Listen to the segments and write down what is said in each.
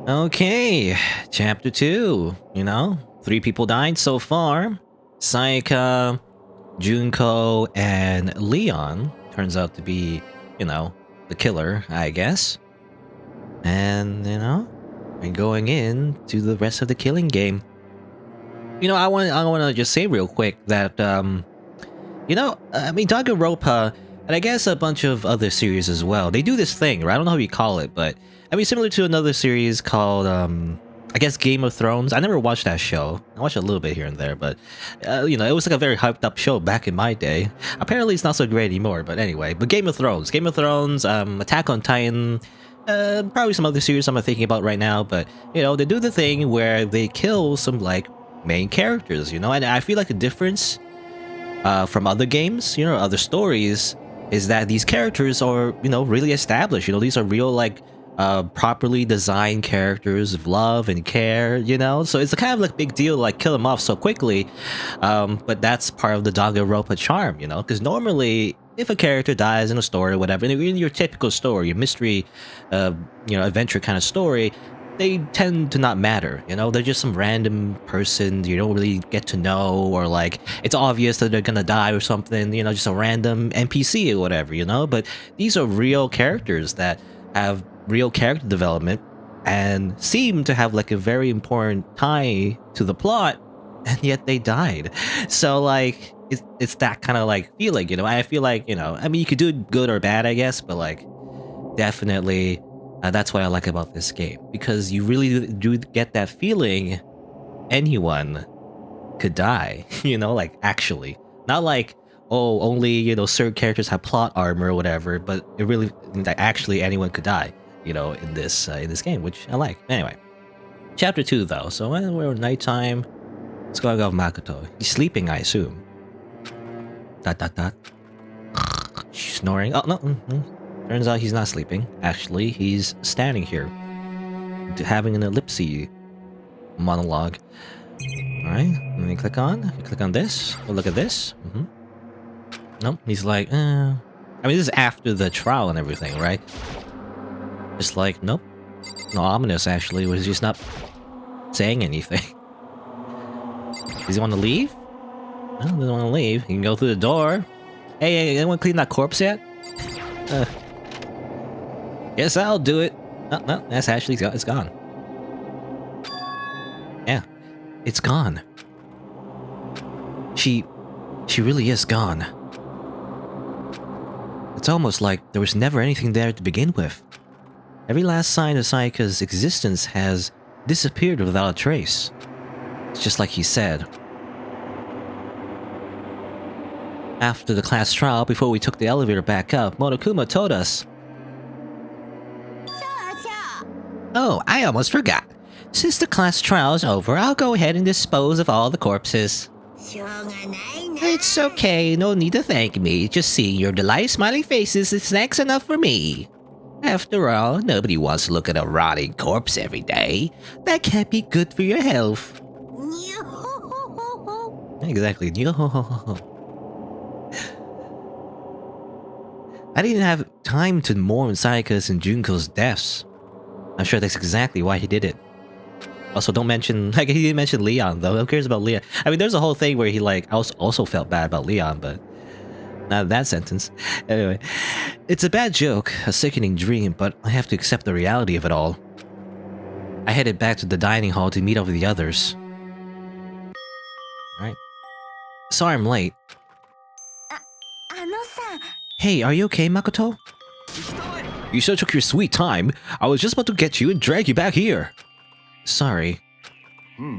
Okay, chapter 2. You know, 3 people died so far. Sayaka, Junko, and Leon turns out to be, the killer, I guess. And, we're going in to the rest of the killing game. I want to just say real quick that, Danganronpa, and I guess a bunch of other series as well, they do this thing, right? I don't know how you call it, but similar to another series called, I guess Game of Thrones. I never watched that show. I watched a little bit here and there, but, it was like a very hyped up show back in my day. Apparently it's not so great anymore, but anyway. But Game of Thrones, Attack on Titan, probably some other series I'm thinking about right now, but, they do the thing where they kill some, like, main characters, and I feel like the difference from other games, other stories, is that these characters are, really established. These are real, like, properly designed characters of love and care, So it's a kind of like big deal, like kill them off so quickly. But that's part of the Danganronpa charm, Because normally, if a character dies in a story or whatever, in your typical story, your mystery, adventure kind of story, they tend to not matter, They're just some random person you don't really get to know, or like it's obvious that they're gonna die or something, just a random NPC or whatever, But these are real characters that have real character development and seem to have like a very important tie to the plot, and yet they died. So like it's that kind of like feeling, I feel like, you could do it good or bad, I guess, but like definitely that's what I like about this game, because you really do get that feeling anyone could die, like actually. Not like, oh, only, certain characters have plot armor or whatever, but it really, like, actually anyone could die, in this game, which I like. Anyway, chapter 2 though, so we're nighttime. Let's go with Makoto. He's sleeping, I assume. Dot dot dot. Snoring. Oh, no. Turns out he's not sleeping. Actually, he's standing here, having an ellipse monologue. Alright, let me click on this. Oh, look at this. Nope, he's like, this is after the trial and everything, right? Just like, nope. No, ominous, actually, was just not saying anything. Does he want to leave? No, doesn't want to leave. He can go through the door. Hey, anyone clean that corpse yet? Yes, I'll do it. No, that's actually, it's gone. Yeah, it's gone. She really is gone. It's almost like there was never anything there to begin with. Every last sign of Sayaka's existence has disappeared without a trace. It's just like he said. After the class trial, before we took the elevator back up, Monokuma told us, "Oh, I almost forgot. Since the class trial's over, I'll go ahead and dispose of all the corpses." "It's okay, no need to thank me. Just seeing your delighted smiling faces is thanks enough for me. After all, nobody wants to look at a rotting corpse every day. That can't be good for your health." Exactly. I didn't have time to mourn Sayaka's and Junko's deaths. I'm sure that's exactly why he did it. Also, don't mention, like, he didn't mention Leon, though. Who cares about Leon? There's a whole thing where he, like, also felt bad about Leon, but not that sentence. Anyway, it's a bad joke, a sickening dream, but I have to accept the reality of it all. I headed back to the dining hall to meet up with the others. Alright. Sorry I'm late. Hey, are you okay, Makoto? You sure took your sweet time. I was just about to get you and drag you back here. Sorry.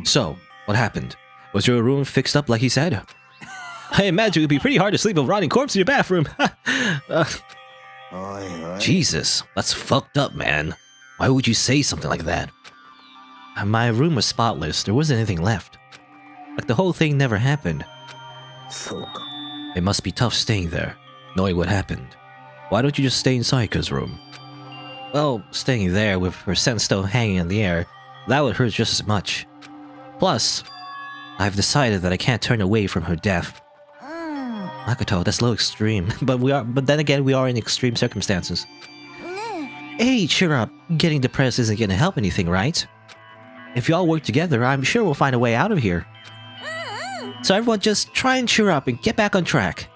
So, what happened? Was your room fixed up like he said? I imagine it would be pretty hard to sleep with a rotting corpse in your bathroom. Jesus, that's fucked up, man. Why would you say something like that? My room was spotless. There wasn't anything left. Like the whole thing never happened. It must be tough staying there, knowing what happened. Why don't you just stay in Sayaka's room? Well, staying there with her scent still hanging in the air, that would hurt just as much. Plus, I've decided that I can't turn away from her death. Makoto, that's a little extreme, but then again, we are in extreme circumstances. Hey, cheer up. Getting depressed isn't gonna help anything, right? If you all work together, I'm sure we'll find a way out of here. So everyone just try and cheer up and get back on track.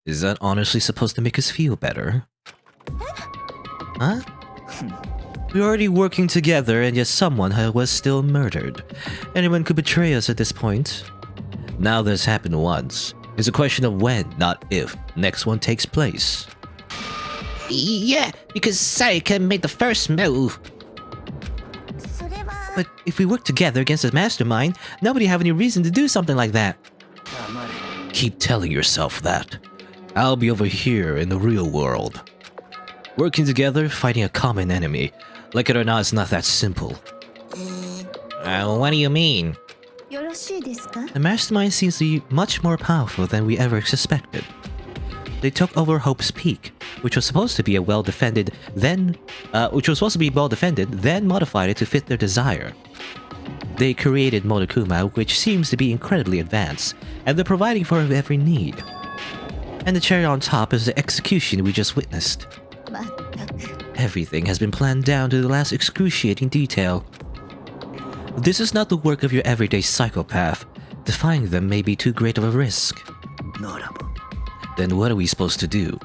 Is that honestly supposed to make us feel better? Huh? We're already working together and yet someone was still murdered. Anyone could betray us at this point. Now this happened once. It's a question of when, not if, next one takes place. Yeah, because Saika made the first move. But if we work together against the mastermind, nobody have any reason to do something like that. Keep telling yourself that. I'll be over here in the real world. Working together, fighting a common enemy. Like it or not, it's not that simple. What do you mean? The mastermind seems to be much more powerful than we ever suspected. They took over Hope's Peak, which was supposed to be well-defended, then modified it to fit their desire. They created Monokuma, which seems to be incredibly advanced, and they're providing for every need. And the cherry on top is the execution we just witnessed. Everything has been planned down to the last excruciating detail. This is not the work of your everyday psychopath. Defying them may be too great of a risk. Then what are we supposed to do?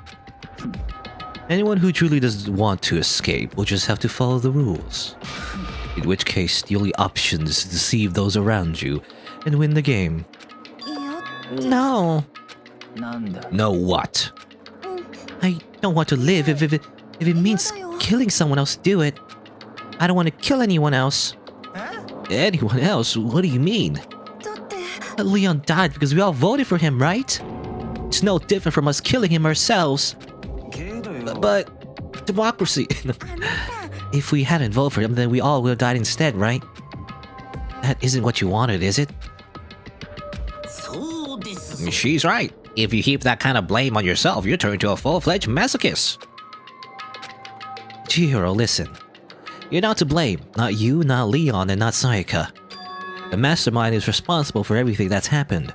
Anyone who truly doesn't want to escape will just have to follow the rules. In which case, the only option is to deceive those around you and win the game. No. No what? I don't want to live if it means killing someone else, do it. I don't want to kill anyone else. Anyone else? What do you mean? Leon died because we all voted for him, right? It's no different from us killing him ourselves. But democracy. If we hadn't voted for him, then we all would have died instead, right? That isn't what you wanted, is it? She's right. If you heap that kind of blame on yourself, you turn into a full-fledged masochist. Chihiro, listen. You're not to blame. Not you, not Leon, and not Sayaka. The mastermind is responsible for everything that's happened.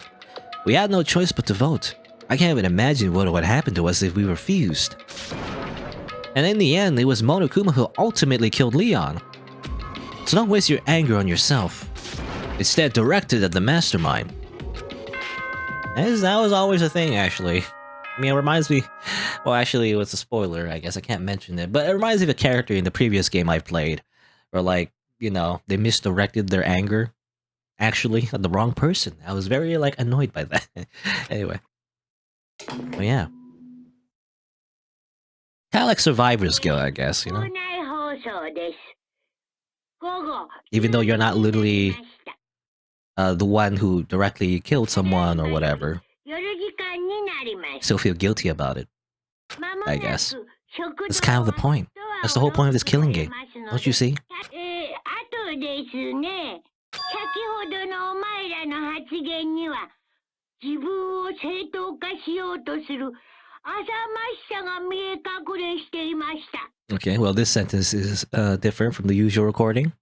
We had no choice but to vote. I can't even imagine what would happen to us if we refused. And in the end, it was Monokuma who ultimately killed Leon. So don't waste your anger on yourself. Instead, direct it at the mastermind. That was always a thing, actually. I mean, it reminds me... Well, actually, it was a spoiler, I guess I can't mention it. But it reminds me of a character in the previous game I played. Where, like, you know, they misdirected their anger. Actually, at the wrong person. I was very, like, annoyed by that. Anyway. But yeah. Kind of like Survivor's Guild, I guess, you know? Even though you're not literally the one who directly killed someone or whatever, still feel guilty about it, I guess. That's kind of the point. That's the whole point of this killing game. Don't you see? Okay, well this sentence is different from the usual recording.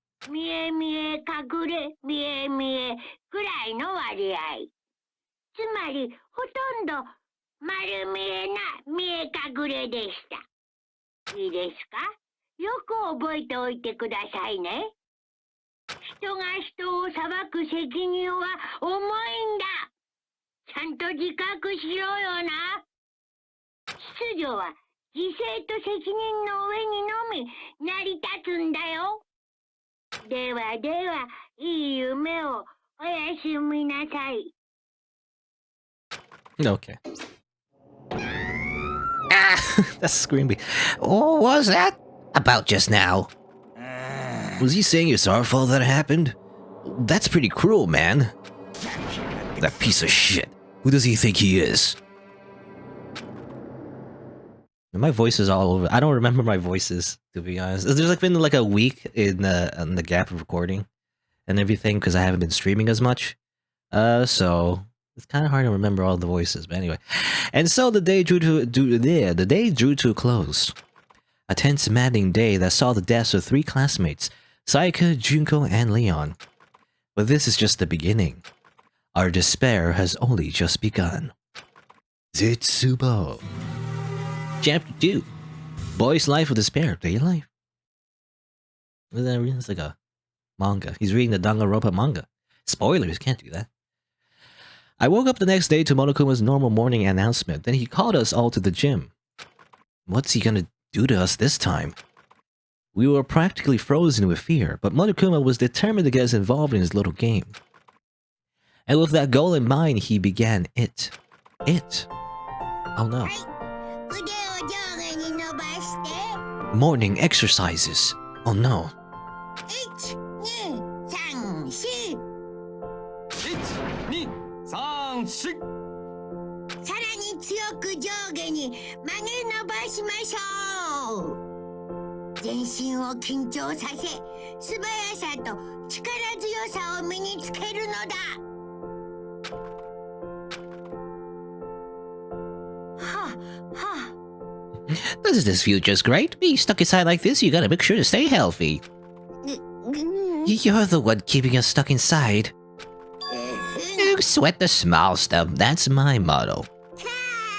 Okay. Ah, that's screaming. Oh, what was that about just now? Was he saying it's our fault that it happened? That's pretty cruel, man. That piece of shit. Who does he think he is? My voice is all over. I don't remember my voices, to be honest. There's like been like a week in the gap of recording and everything because I haven't been streaming as much. So it's kind of hard to remember all the voices. But anyway, and so the day drew to a close. A tense, maddening day that saw the deaths of 3 classmates: Sayaka, Junko, and Leon. But this is just the beginning. Our despair has only just begun. Zitsubo. Chapter 2. Boy's life of despair. Day life. It's like a manga. He's reading the Danganronpa manga. Spoilers, can't do that. I woke up the next day to Monokuma's normal morning announcement. Then he called us all to the gym. What's he gonna do to us this time? We were practically frozen with fear, but Monokuma was determined to get us involved in his little game. And with that goal in mind, he began it. It. Oh no. Morning exercises. Oh no. Doesn't this feel just great? Being stuck inside like this, you gotta make sure to stay healthy. You're the one keeping us stuck inside. Sweat the small stuff, that's my motto.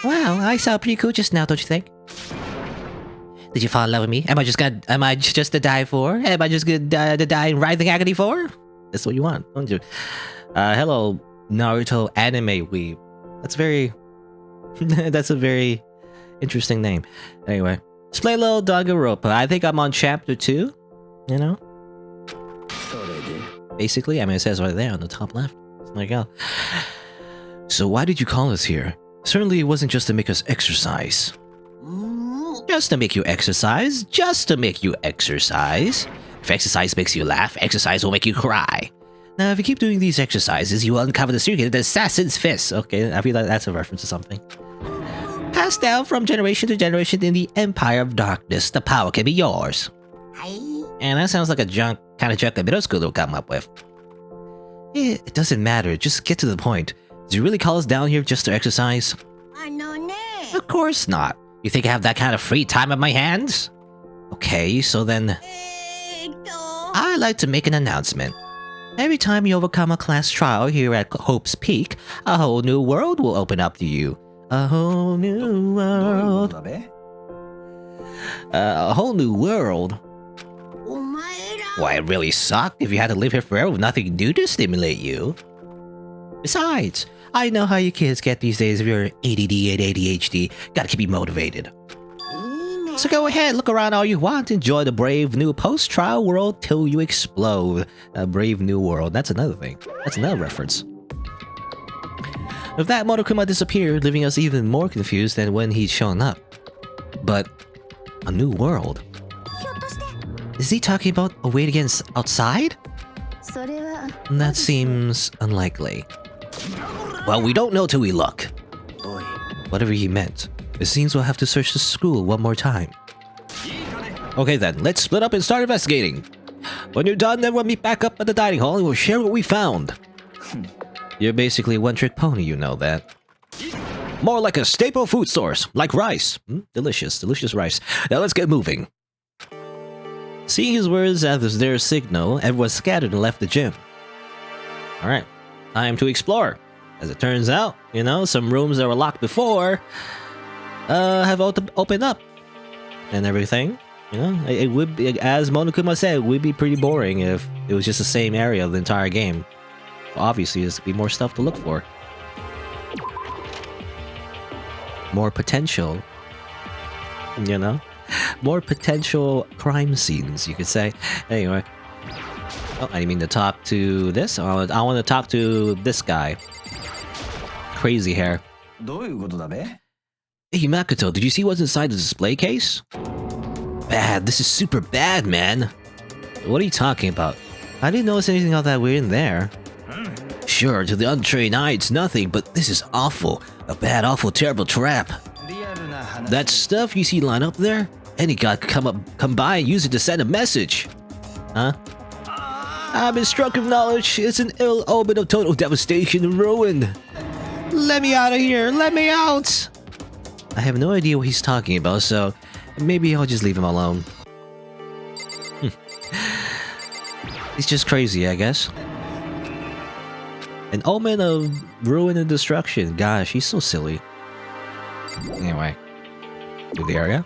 Wow, I saw pretty cool just now, don't you think? Did you fall in love with me? Am I just to die for? Am I just gonna die in writhing agony for? That's what you want, don't you? Hello, Naruto anime weeb. That's very... that's a very interesting name. Anyway, let's play a little Danganronpa. I think I'm on chapter 2, you know? Basically, I mean, it says right there on the top left. There you go. So why did you call us here? Certainly it wasn't just to make us exercise. Just to make you exercise. Just to make you exercise. If exercise makes you laugh, exercise will make you cry. Now, if you keep doing these exercises, you will uncover the secret of the assassin's fist. Okay, I feel like that's a reference to something. Passed down from generation to generation in the Empire of Darkness, the power can be yours. And that sounds like a kind of junk a middle schooler will come up with. It doesn't matter, just get to the point. Did you really call us down here just to exercise? Of course not. You think I have that kind of free time on my hands? Okay, so then... I'd like to make an announcement. Every time you overcome a class trial here at Hope's Peak, a whole new world will open up to you. A whole new world. A whole new world? Why, it really sucked if you had to live here forever with nothing new to stimulate you. Besides, I know how you kids get these days if you're ADD and ADHD. Gotta keep you motivated. So go ahead, look around all you want. Enjoy the brave new post-trial world till you explode. A brave new world. That's another thing. That's another reference. With that, Monokuma disappeared, leaving us even more confused than when he'd shown up. But a new world? Is he talking about a way to get outside? That seems unlikely. Well, we don't know till we look. Whatever he meant. It seems we'll have to search the school one more time. Okay then, let's split up and start investigating. When you're done, everyone meet back up at the dining hall and we'll share what we found. You're basically a one-trick pony, you know that. More like a staple food source, like rice. Delicious, delicious rice. Now let's get moving. Seeing his words as their signal, everyone scattered and left the gym. Alright, time to explore. As it turns out, you know, some rooms that were locked before have opened up and everything. You know, it would be, as Monokuma said, it would be pretty boring if it was just the same area of the entire game. So obviously, there's be more stuff to look for. More potential, you know? More potential crime scenes, you could say. Anyway. Oh, I didn't mean to talk to this. I want to talk to this guy. Crazy hair. Hey Makoto, did you see what's inside the display case? Bad, this is super bad, man. What are you talking about? I didn't notice anything all that weird in there. Sure, to the untrained eye it's nothing, but this is awful. A bad, awful, terrible trap. That stuff you see line up there? Any god could come by and use it to send a message. Huh? I've been struck with knowledge. It's an ill omen of total devastation and ruin. Let me out of here! Let me out! I have no idea what he's talking about, so maybe I'll just leave him alone. He's just crazy, I guess. An omen of ruin and destruction. Gosh, he's so silly. Anyway, through the area.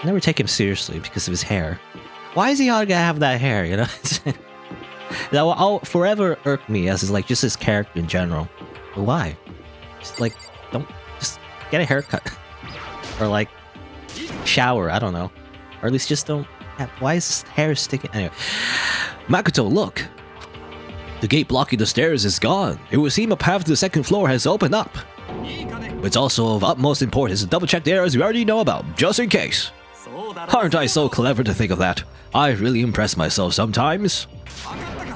never take him seriously because of his hair. Why is he gotta have that hair, you know? That will forever irk me as is like just his character in general. But why? Just like, don't just get a haircut. Or like shower, I don't know. Or at least just don't have, why is his hair sticking? Anyway. Makoto, look! The gate blocking the stairs is gone. It would seem a path to the second floor has opened up. It's also of utmost importance to double check the areas we already know about, just in case. Aren't I so clever to think of that? I really impress myself sometimes.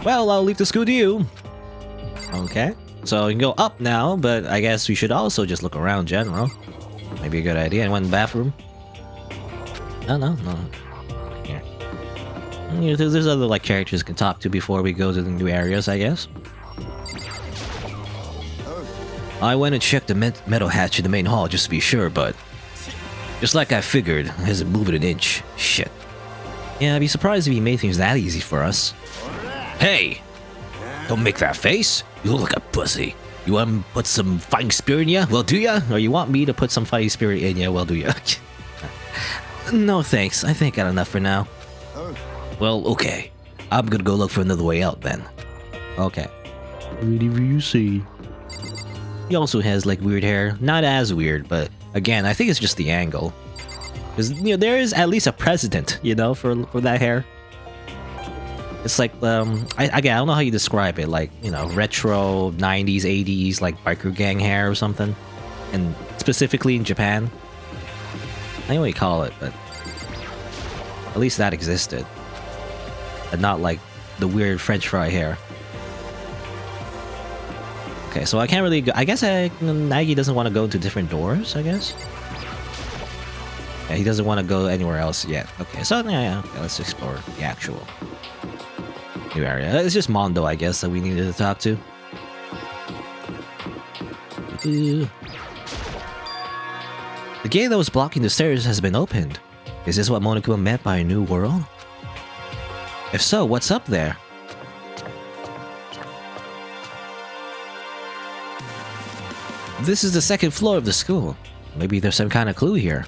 Well, I'll leave the school to you. Okay. So you can go up now, but I guess we should also just look around in general. Maybe a good idea. Anyone in the bathroom? Oh, no. Here. There's other like characters you can talk to before we go to the new areas, I guess. I went and checked the metal hatch in the main hall just to be sure, but just like I figured, it hasn't moved an inch. Shit. Yeah, I'd be surprised if he made things that easy for us. Hey! Don't make that face! You look like a pussy. You want to put some fighting spirit in ya? Well, do ya? Or you want me to put some fighting spirit in ya? Well, do ya? No thanks, I think I got enough for now. Well, okay. I'm gonna go look for another way out then. Okay. Whatever you see. He also has like weird hair. Not as weird, but again, I think it's just the angle. Because, you know, there is at least a precedent, you know, for that hair. It's like, I don't know how you describe it, like, you know, retro 90s, 80s, like biker gang hair or something. And specifically in Japan. I don't know what you call it, but at least that existed. And not like the weird French fry hair. Okay, so I can't really go, I guess Naegi doesn't want to go to different doors, I guess? Yeah, he doesn't want to go anywhere else yet. Okay, so yeah, okay, let's explore the actual new area. It's just Mondo, I guess, that we needed to talk to. The gate that was blocking the stairs has been opened. Is this what Monokuma meant by a new world? If so, what's up there? This is the second floor of the school. Maybe there's some kind of clue here.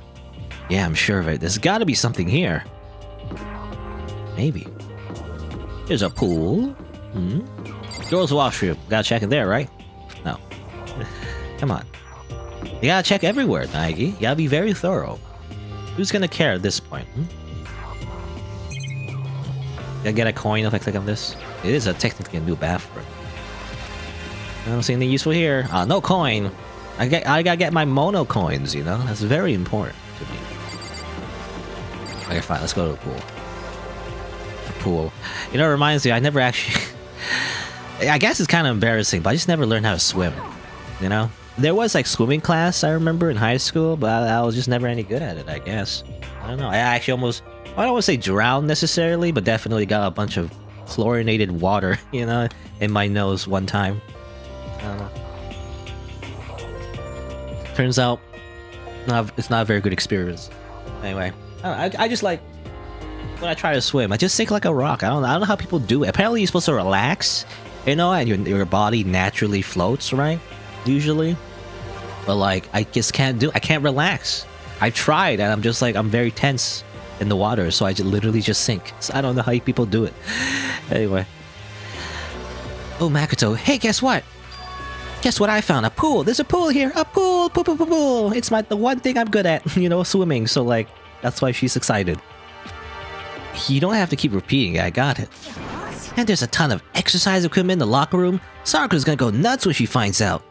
Yeah, I'm sure of it. There's gotta be something here. Maybe. There's a pool. Girls' washroom. Gotta check it there, right? No. Come on. You gotta check everywhere, Naegi. You gotta be very thorough. Who's gonna care at this point? Did I get a coin if I click on this? It is technically a new bathroom. I don't see anything useful here. No coin. I gotta get my mono coins, you know? That's very important to me. Okay, fine. Let's go to the pool. The pool. You know, it reminds me, I never actually... I guess it's kind of embarrassing, but I just never learned how to swim. You know? There was like swimming class, I remember, in high school, but I was just never any good at it, I guess. I don't know. I actually almost... I don't want to say drowned necessarily, but definitely got a bunch of chlorinated water, you know, in my nose one time. I don't know. Turns out, it's not a very good experience. Anyway, I just like, when I try to swim, I just sink like a rock. I don't know how people do it. Apparently you're supposed to relax, you know, and your body naturally floats, right? Usually. But like, I just can't I can't relax. I've tried, and I'm just like, I'm very tense in the water, so I literally just sink. So I don't know how people do it. Anyway. Oh, Makoto, hey, guess what? Guess what I found? A pool. There's a pool here. A pool. Pool. It's the one thing I'm good at, you know, swimming. So like, that's why she's excited. You don't have to keep repeating it. I got it. And there's a ton of exercise equipment in the locker room. Sakura's gonna go nuts when she finds out.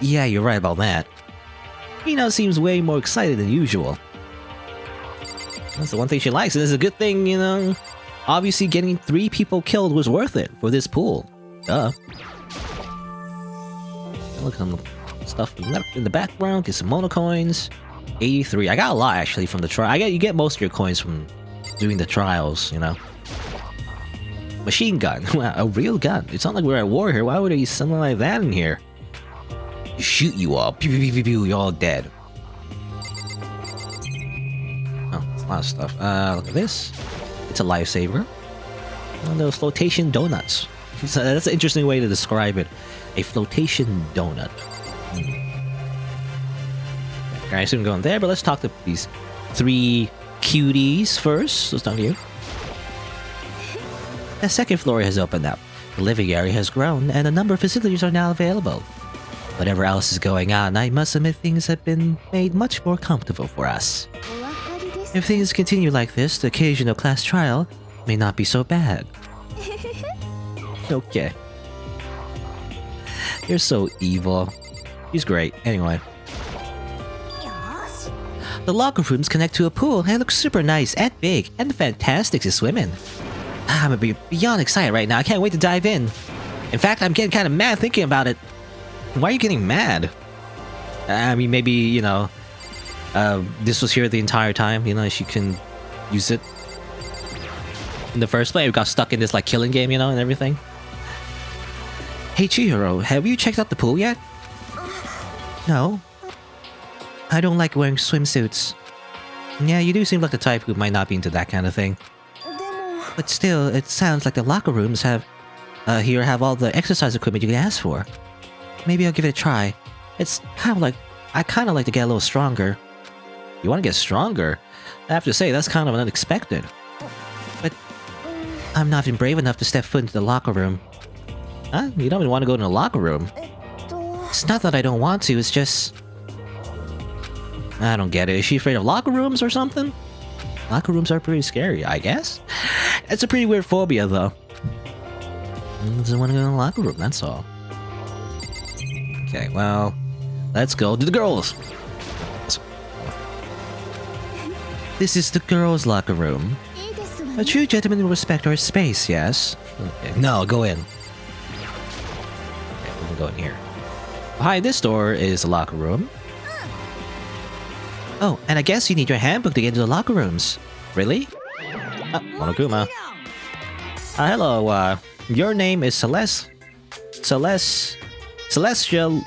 Yeah, you're right about that. Hina seems way more excited than usual. That's the one thing she likes, and it's a good thing, you know. Obviously, getting 3 people killed was worth it for this pool. Duh. Look at some stuff in the background. Get some mono coins. 83. I got a lot actually from the trial. You get most of your coins from doing the trials, you know. Machine gun. A real gun. It's not like we're at war here. Why would I use something like that in here? Shoot you all. Pew, pew, pew, pew, pew. You're all dead. Oh, it's a lot of stuff. Look at this. It's a lifesaver. One of those flotation donuts. So that's an interesting way to describe it. A flotation donut. I assume going there, but let's talk to these 3 cuties first. So it's not you. The second floor has opened up. The living area has grown, and a number of facilities are now available. Whatever else is going on, I must admit things have been made much more comfortable for us. If things continue like this, the occasional class trial may not be so bad. Okay. You're so evil. He's great. Anyway. The locker rooms connect to a pool and it looks super nice and big and fantastic to swim in. I'm beyond excited right now. I can't wait to dive in. In fact, I'm getting kind of mad thinking about it. Why are you getting mad? I mean, maybe, you know, this was here the entire time. You know, she can use it in the first place. We got stuck in this, like, killing game, you know, and everything. Hey, Chihiro, have you checked out the pool yet? No. I don't like wearing swimsuits. Yeah, you do seem like the type who might not be into that kind of thing. But still, it sounds like the locker rooms have all the exercise equipment you can ask for. Maybe I'll give it a try. It's kind of like, I kind of like to get a little stronger. You want to get stronger? I have to say, that's kind of unexpected. But I'm not even brave enough to step foot into the locker room. Huh? You don't even want to go in the locker room? It's not that I don't want to, it's just... I don't get it. Is she afraid of locker rooms or something? Locker rooms are pretty scary, I guess. It's a pretty weird phobia, though. Doesn't want to go in the locker room, that's all. Okay, well, let's go to the girls. This is the girls' locker room. A true gentleman will respect our space, yes? Okay. No, go in. Okay, we're gonna go in here. Behind this door is the locker room. Oh, and I guess you need your handbook to get into the locker rooms. Really? Oh, Monokuma. Hello, your name is Celestia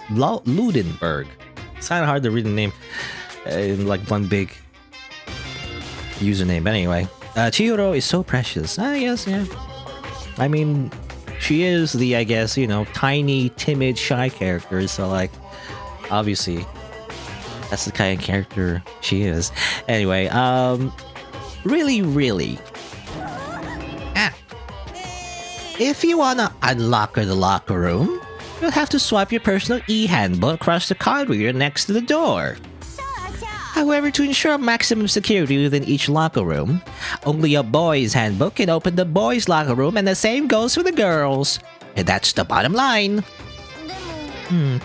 Ludenberg. It's kind of hard to read the name in like one big username. But anyway, Chihiro is so precious. Yes, yeah. I mean, she is the, I guess, you know, tiny, timid, shy character. So like, obviously, that's the kind of character she is. Anyway, really. If you wanna unlock the locker room, you'll have to swipe your personal e-handbook across the card reader next to the door. However, to ensure maximum security within each locker room, only a boy's handbook can open the boys' locker room, and the same goes for the girls. And that's the bottom line.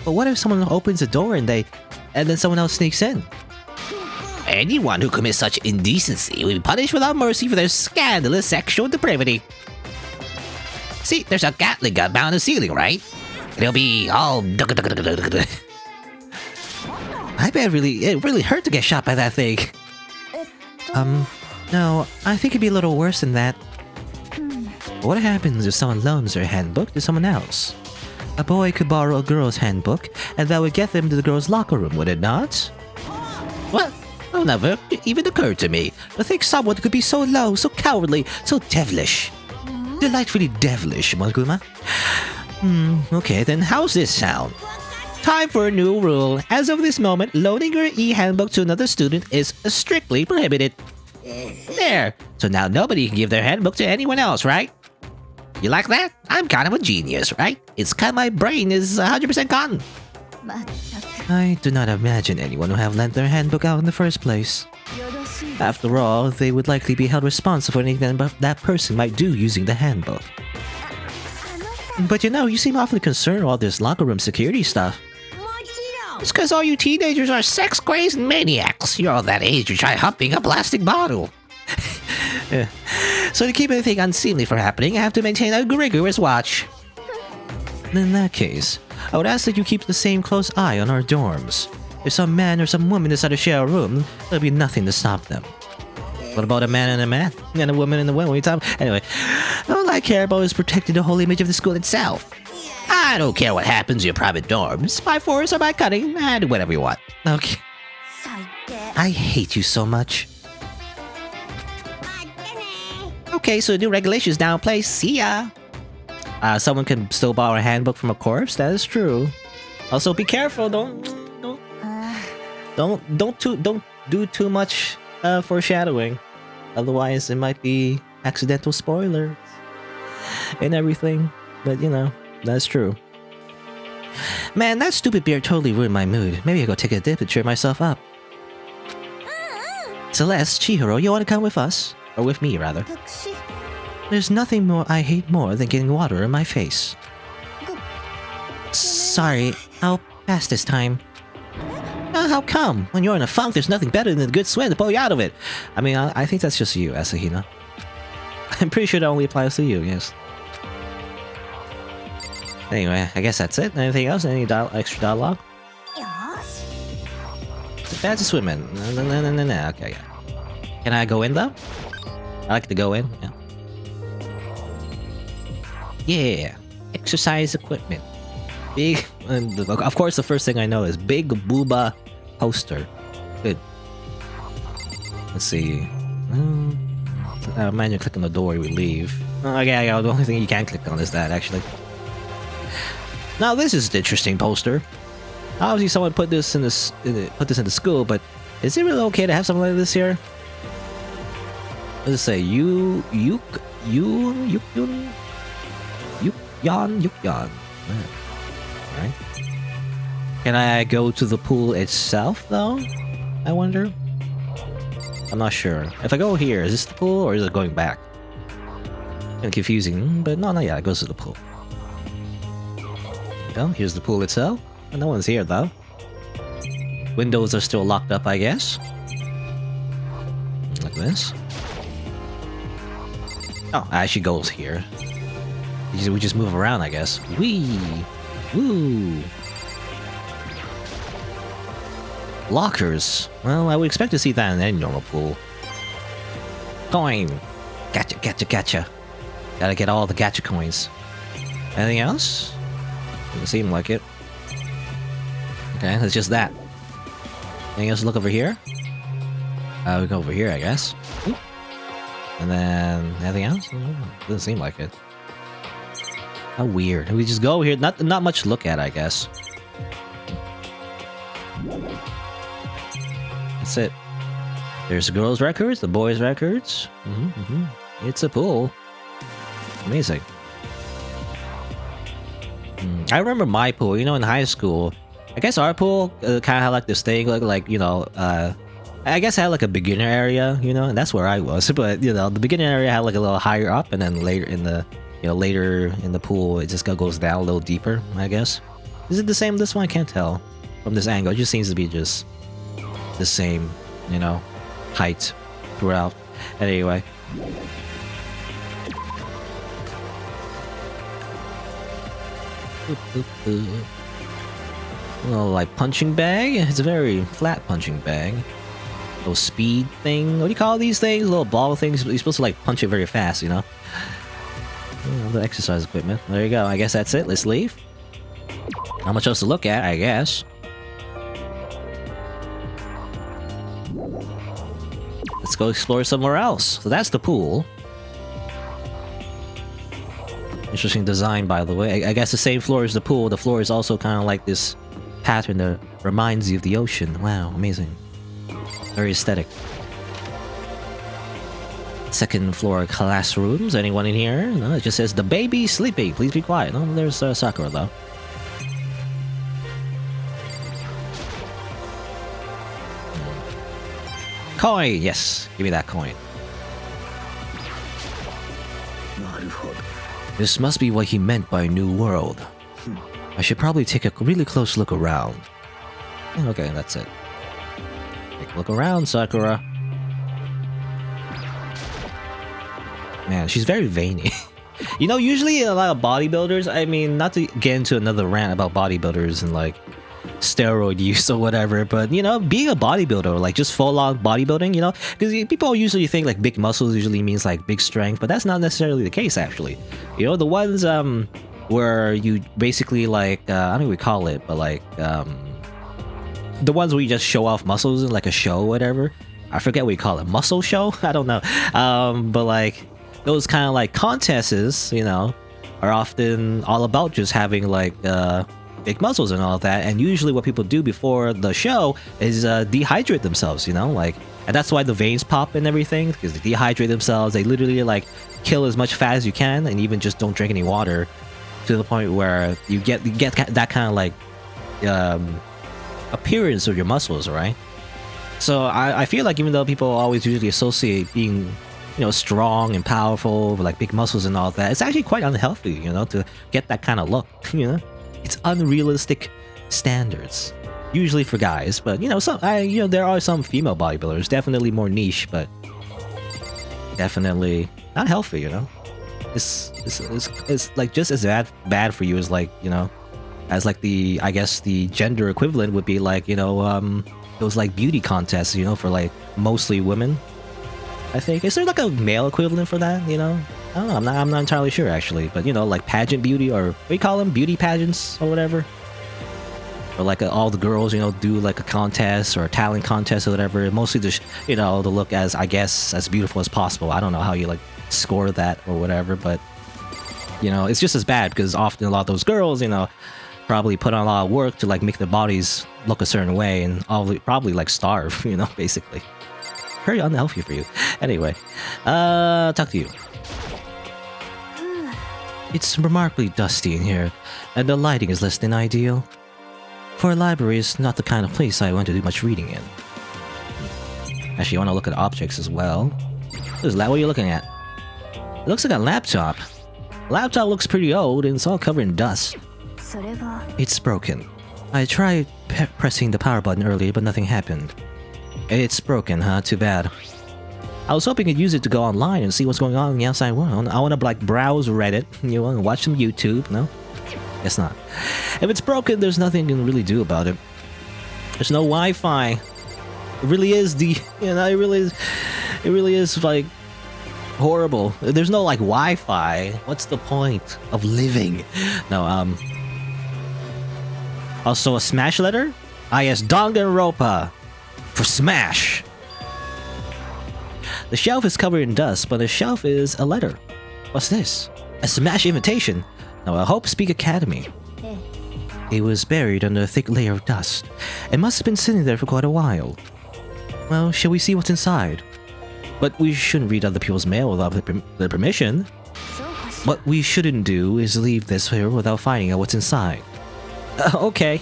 But what if someone opens the door and then someone else sneaks in? Anyone who commits such indecency will be punished without mercy for their scandalous sexual depravity. See, there's a Gatling gun bound on the ceiling, right? It'll be all... I bet it really hurt to get shot by that thing. No, I think it'd be a little worse than that. What happens if someone loans their handbook to someone else? A boy could borrow a girl's handbook, and that would get them to the girl's locker room, would it not? What? Oh, never even occurred to me. To think someone could be so low, so cowardly, so devilish. Delightfully devilish, Monokuma. Okay, then how's this sound? Time for a new rule. As of this moment, loaning your e-handbook to another student is strictly prohibited. There. So now nobody can give their handbook to anyone else, right? You like that? I'm kind of a genius, right? It's kind of my brain is 100% gone. I do not imagine anyone would have lent their handbook out in the first place. After all, they would likely be held responsible for anything that person might do using the handbook. But you know, you seem awfully concerned with all this locker room security stuff. It's because all you teenagers are sex-crazed maniacs. You're all that age you try humping a plastic bottle. So to keep anything unseemly from happening, I have to maintain a rigorous watch. In that case, I would ask that you keep the same close eye on our dorms. If some man or some woman decide to share a room, there'll be nothing to stop them. What about a man and a man? And a woman and a woman? Anyway, all I care about is protecting the whole image of the school itself. I don't care what happens in your private dorms. By force or by cutting, do whatever you want. Okay. I hate you so much. Okay, so new regulations now in place. See ya. Someone can still borrow a handbook from a corpse. That is true. Also, be careful. Don't do too much foreshadowing. Otherwise, it might be accidental spoilers and everything. But you know, that's true. Man, that stupid beer totally ruined my mood. Maybe I'll go take a dip and cheer myself up. Celeste, Chihiro, you want to come with us? Or with me, rather. There's nothing more I hate more than getting water in my face. Sorry, I'll pass this time. How come? When you're in a funk, there's nothing better than a good swim to pull you out of it. I mean, I think that's just you, Asahina. I'm pretty sure that only applies to you, yes. Anyway, I guess that's it. Anything else? Any extra dialogue? It's bad to swim in. No. Okay, yeah. Can I go in though? I like to go in. Yeah. Yeah. Exercise equipment. Big. Of course, the first thing I know is big booba poster. Good. Let's see. Imagine click on the door, we leave. Okay, the only thing you can click on is that actually. Now this is an interesting poster. Obviously, someone put this in the school, but is it really okay to have something like this here? What does it say? Yukyan. Right. Can I go to the pool itself though? I wonder. I'm not sure. If I go here, is this the pool or is it going back? Kind of confusing, but no, it goes to the pool. Well, here's the pool itself. No one's here though. Windows are still locked up, I guess. Like this. Oh, it actually goes here. We just move around, I guess. Wee! Woo! Lockers. Well, I would expect to see that in any normal pool. Coin! Gotcha. Gotta get all the gacha coins. Anything else? Doesn't seem like it. Okay, that's just that. Anything else to look over here? We go over here, I guess. Ooh. And then anything else? Doesn't seem like it. How weird. We just go here. Not much to look at, I guess. That's it. There's the girls' records, the boys' records. It's a pool. Amazing. I remember my pool. You know, in high school, I guess our pool kind of had like this thing, like you know, I guess I had like a beginner area, you know, and that's where I was. But you know, the beginner area had like a little higher up, and then later in the, you know, later in the pool, it just goes down a little deeper, I guess. Is it the same? This one I can't tell from this angle. It just seems to be just the same, you know, height throughout. Anyway. Little like punching bag. It's a very flat punching bag. Little speed thing. What do you call these things? Little ball things. You're supposed to like punch it very fast, you know. The exercise equipment. There you go. I guess that's it. Let's leave. Not much else to look at, I guess. Let's go explore somewhere else. So that's the pool. Interesting design, by the way. I guess the same floor as the pool. The floor is also kind of like this pattern that reminds you of the ocean. Wow, amazing. Very aesthetic. Second floor classrooms. Anyone in here? No, it just says the baby sleeping. Please be quiet. No, there's Sakura though. Coin! Yes, give me that coin. This must be what he meant by new world. I should probably take a really close look around. Okay, that's it. Take a look around, Sakura. Man, she's very veiny. You know, usually a lot of bodybuilders, I mean, not to get into another rant about bodybuilders and like steroid use or whatever, but you know, being a bodybuilder, like just full-on bodybuilding, you know, because people usually think like big muscles usually means like big strength, but that's not necessarily the case actually. You know, the ones where you basically like I don't know what we call it, but like the ones where you just show off muscles in like a show or whatever. I forget what you call it, muscle show. I don't know, but like those kind of like contests, you know, are often all about just having like big muscles and all that. And usually what people do before the show is dehydrate themselves, you know, like And that's why the veins pop and everything, because they dehydrate themselves. They literally like kill as much fat as you can, and even just don't drink any water, to the point where you get that kind of like appearance of your muscles, right? So I feel like even though people always usually associate being, strong and powerful with like big muscles and all that, it's actually quite unhealthy, to get that kind of look. It's unrealistic standards, usually for guys, but there are some female bodybuilders, definitely more niche, but definitely not healthy. It's like just as bad for you as like as like the, I guess the gender equivalent would be like those like beauty contests for like mostly women. I think, is there like a male equivalent for that? I don't know, I'm not entirely sure actually, but like pageant beauty, or what do you call them, beauty pageants or whatever. Or like all the girls, do like a contest or a talent contest or whatever. Mostly just, to look as, I guess, as beautiful as possible. I don't know how you like score that or whatever, but it's just as bad because often a lot of those girls, probably put on a lot of work to like make their bodies look a certain way and probably like starve, basically. Very unhealthy for you. Anyway, talk to you. It's remarkably dusty in here, and the lighting is less than ideal. For a library, it's not the kind of place I want to do much reading in. Actually, I want to look at objects as well. What are you looking at? It looks like a laptop. Laptop looks pretty old and it's all covered in dust. It's broken. I tried pressing the power button earlier, but nothing happened. It's broken, huh? Too bad. I was hoping I'd use it to go online and see what's going on in the outside world. I want to like browse Reddit, and watch some YouTube. No? Guess not. If it's broken, there's nothing you can really do about it. There's no Wi-Fi. It really is it really is like horrible. There's no like Wi-Fi. What's the point of living? No, also a Smash letter? Ah yes, Danganronpa for Smash. The shelf is covered in dust, but the shelf is a letter. What's this? A Smash invitation? No, a Hope Speak Academy. It was buried under a thick layer of dust. It must have been sitting there for quite a while. Well, shall we see what's inside? But we shouldn't read other people's mail without their permission. What we shouldn't do is leave this here without finding out what's inside. Okay.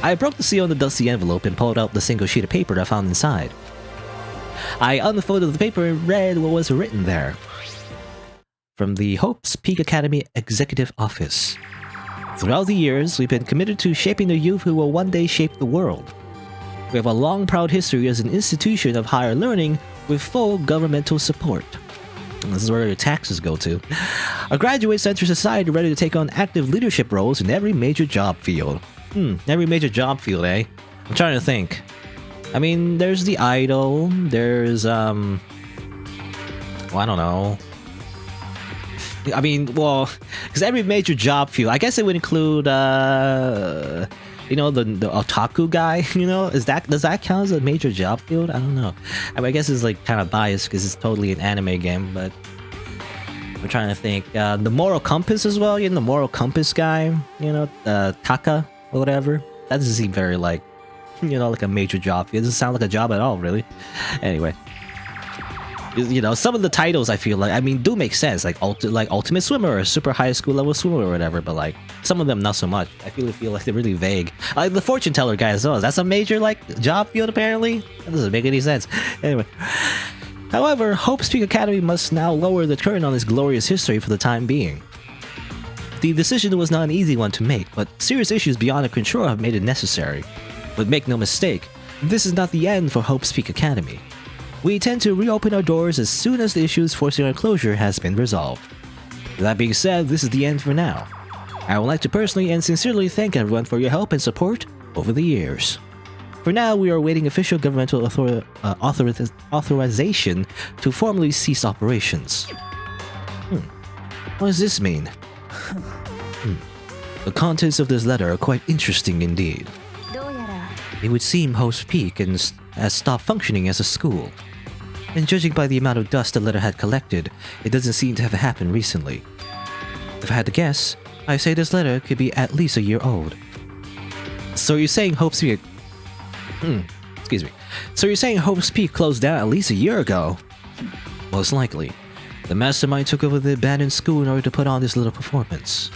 I broke the seal on the dusty envelope and pulled out the single sheet of paper I found inside. I unfolded the paper and read what was written there. From the Hope's Peak Academy Executive Office. Throughout the years, we've been committed to shaping the youth who will one day shape the world. We have a long, proud history as an institution of higher learning with full governmental support. This is where your taxes go to. Our graduates enter society ready to take on active leadership roles in every major job field. Every major job field, eh? I'm trying to think. I mean, there's the idol, there's, well, I don't know. I mean, well, because every major job field, I guess it would include, the otaku guy, does that count as a major job field? I don't know. I mean, I guess it's like kind of biased because it's totally an anime game, but I'm trying to think. The moral compass as well, the moral compass guy, Taka or whatever. That doesn't seem very like, like a major job field. It doesn't sound like a job at all, really. Anyway. Some of the titles I feel like, I mean, do make sense, like Ultimate Swimmer or Super High School Level Swimmer or whatever, but like some of them not so much. I feel like they're really vague. Like the Fortune Teller guy as well. That's a major like job field apparently. That doesn't make any sense. Anyway, however, Hope's Peak Academy must now lower the curtain on its glorious history for the time being. The decision was not an easy one to make, but serious issues beyond our control have made it necessary. But make no mistake, this is not the end for Hope's Peak Academy. We intend to reopen our doors as soon as the issues forcing our closure has been resolved. That being said, this is the end for now. I would like to personally and sincerely thank everyone for your help and support over the years. For now, we are awaiting official governmental authorization to formally cease operations. What does this mean? The contents of this letter are quite interesting indeed. It would seem Hope's Peak has stopped functioning as a school. And judging by the amount of dust the letter had collected, it doesn't seem to have happened recently. If I had to guess, I'd say this letter could be at least a year old. So you're saying Hope's Peak... Excuse me. So you're saying Hope's Peak closed down at least a year ago? Most likely. The mastermind took over the abandoned school in order to put on this little performance.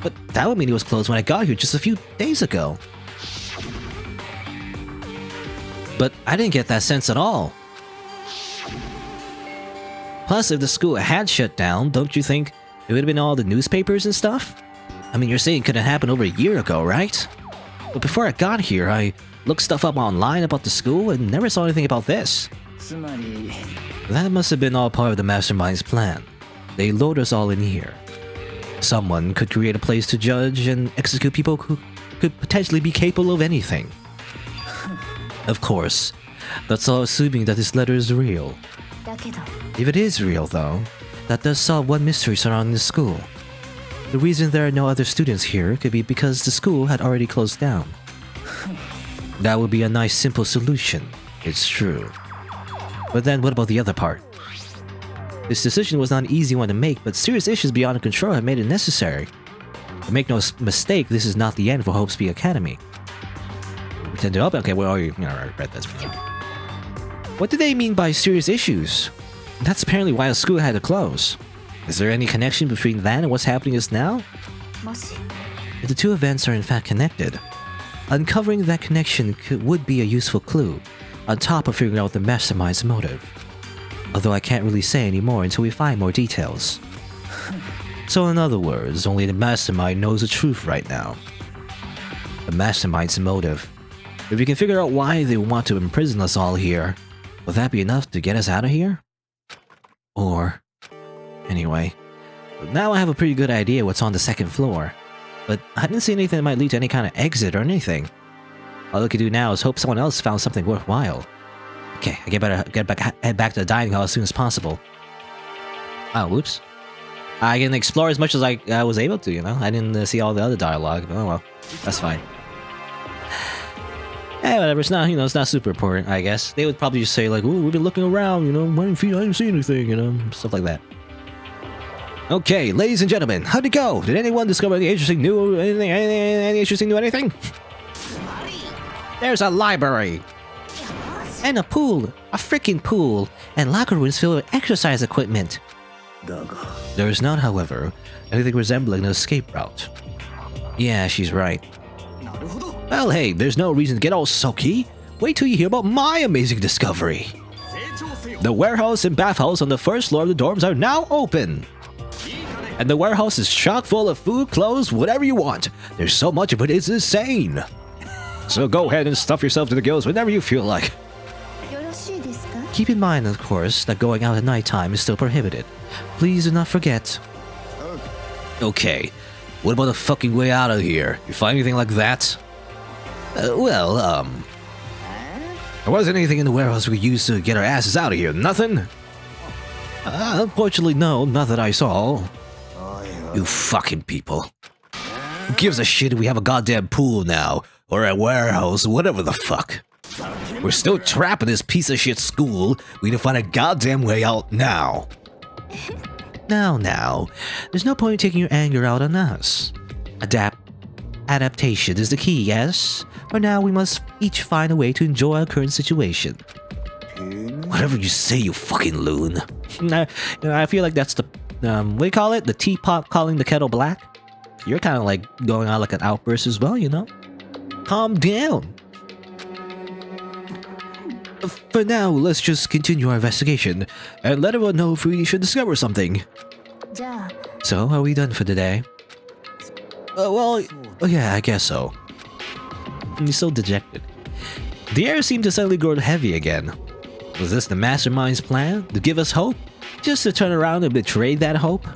But that would mean it was closed when I got here just a few days ago. But I didn't get that sense at all. Plus, if the school had shut down, don't you think it would have been all the newspapers and stuff? I mean, you're saying it could have happened over a year ago, right? But before I got here, I looked stuff up online about the school and never saw anything about this. That must have been all part of the mastermind's plan. They lured us all in here. Someone could create a place to judge and execute people who could potentially be capable of anything. Of course, that's all assuming that this letter is real. If it is real, though, that does solve one mystery surrounding the school. The reason there are no other students here could be because the school had already closed down. That would be a nice simple solution, it's true. But then what about the other part? This decision was not an easy one to make, but serious issues beyond control have made it necessary. But make no mistake, this is not the end for Hope's Peak Academy. Pretend to open? Okay, well, I read this. What do they mean by serious issues? That's apparently why the school had to close. Is there any connection between that and what's happening just now? If the two events are in fact connected, uncovering that connection would be a useful clue, on top of figuring out the mastermind's motive. Although I can't really say any more until we find more details. So in other words, only the mastermind knows the truth right now. The mastermind's motive. If we can figure out why they want to imprison us all here, will that be enough to get us out of here? Or... Anyway, now I have a pretty good idea what's on the second floor. But I didn't see anything that might lead to any kind of exit or anything. All I could do now is hope someone else found something worthwhile. Okay, I better head back to the dining hall as soon as possible. Oh, whoops. I can explore as much as I was able to, you know? I didn't see all the other dialogue, but oh well. That's fine. Eh, whatever, it's not, you know, it's not super important, I guess. They would probably just say like, ooh, we've been looking around, you know, I didn't see anything, you know? Stuff like that. Okay, ladies and gentlemen, how'd it go? Did anyone discover any interesting new, any interesting new anything? There's a library! And a pool! A freaking pool! And locker rooms filled with exercise equipment! There is not, however, anything resembling an escape route. Yeah, she's right. Well, hey, there's no reason to get all sulky. Wait till you hear about my amazing discovery! The warehouse and bathhouse on the first floor of the dorms are now open! And the warehouse is chock full of food, clothes, whatever you want. There's so much of it, it's insane! So go ahead and stuff yourself to the gills whenever you feel like. Keep in mind, of course, that going out at nighttime is still prohibited. Please do not forget. Okay, what about the fucking way out of here? You find anything like that? There wasn't anything in the warehouse we could use to get our asses out of here, nothing? Unfortunately, no, not that I saw. You fucking people. Who gives a shit if we have a goddamn pool now? Or a warehouse, whatever the fuck. We're still trapped in this piece of shit school. We need to find a goddamn way out now. Now. There's no point in taking your anger out on us. Adaptation is the key, yes? For now, we must each find a way to enjoy our current situation. Whatever you say, you fucking loon. I feel like that's the... what do you call it? The teapot calling the kettle black? You're kind of like going on like an outburst as well, you know? Calm down. For now, let's just continue our investigation and let everyone know if we should discover something. So, are we done for today? Well, yeah, I guess so. He's so dejected. The air seemed to suddenly grow heavy again. Was this the mastermind's plan? To give us hope? Just to turn around and betray that hope? ...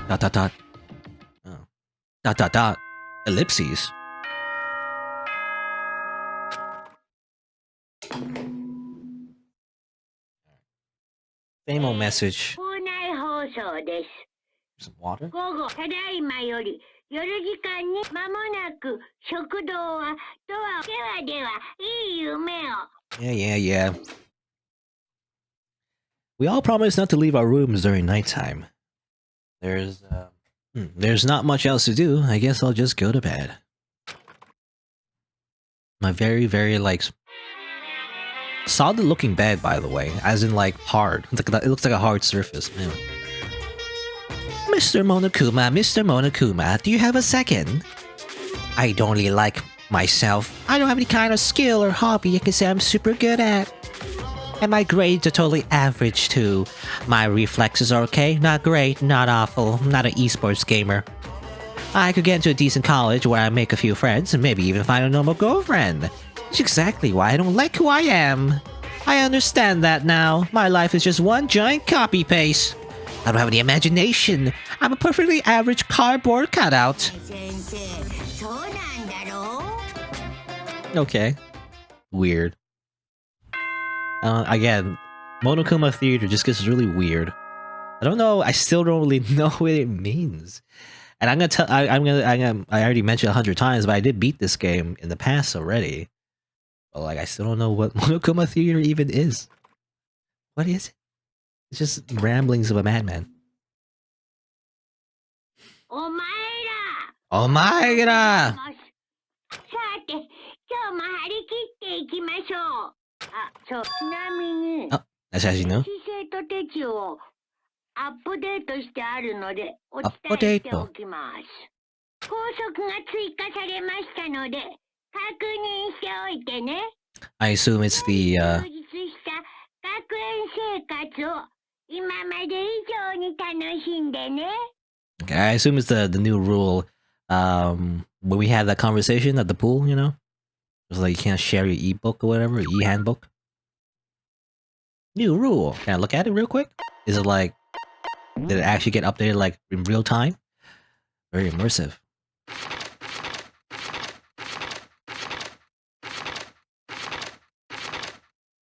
Oh. ... Ellipses. Same old message. Some water? Yeah. We all promised not to leave our rooms during nighttime. There's not much else to do. I guess I'll just go to bed. My very, very like solid looking bed, by the way, as in like hard. It looks like a hard surface. Anyway. Mr. Monokuma, do you have a second? I don't really like myself. I don't have any kind of skill or hobby I can say I'm super good at. And my grades are totally average too. My reflexes are okay, not great, not awful, not an esports gamer. I could get into a decent college where I make a few friends and maybe even find a normal girlfriend. That's exactly why I don't like who I am. I understand that now. My life is just one giant copy paste. I don't have any imagination. I'm a perfectly average cardboard cutout. Okay. Weird. Again, Monokuma Theater just gets really weird. I don't know. I still don't really know what it means. And I'm gonna tell. I already mentioned 100 times, but I did beat this game in the past already. But like, I still don't know what Monokuma Theater even is. What is it? It's just ramblings of a madman. Omaera! Oh, that's as you know. Update. I assume it's the okay, I assume it's the new rule. When we had that conversation at the pool, you know? It was like you can't share your ebook or whatever, e-handbook. New rule. Can I look at it real quick? Is it like, did it actually get updated like in real time? Very immersive.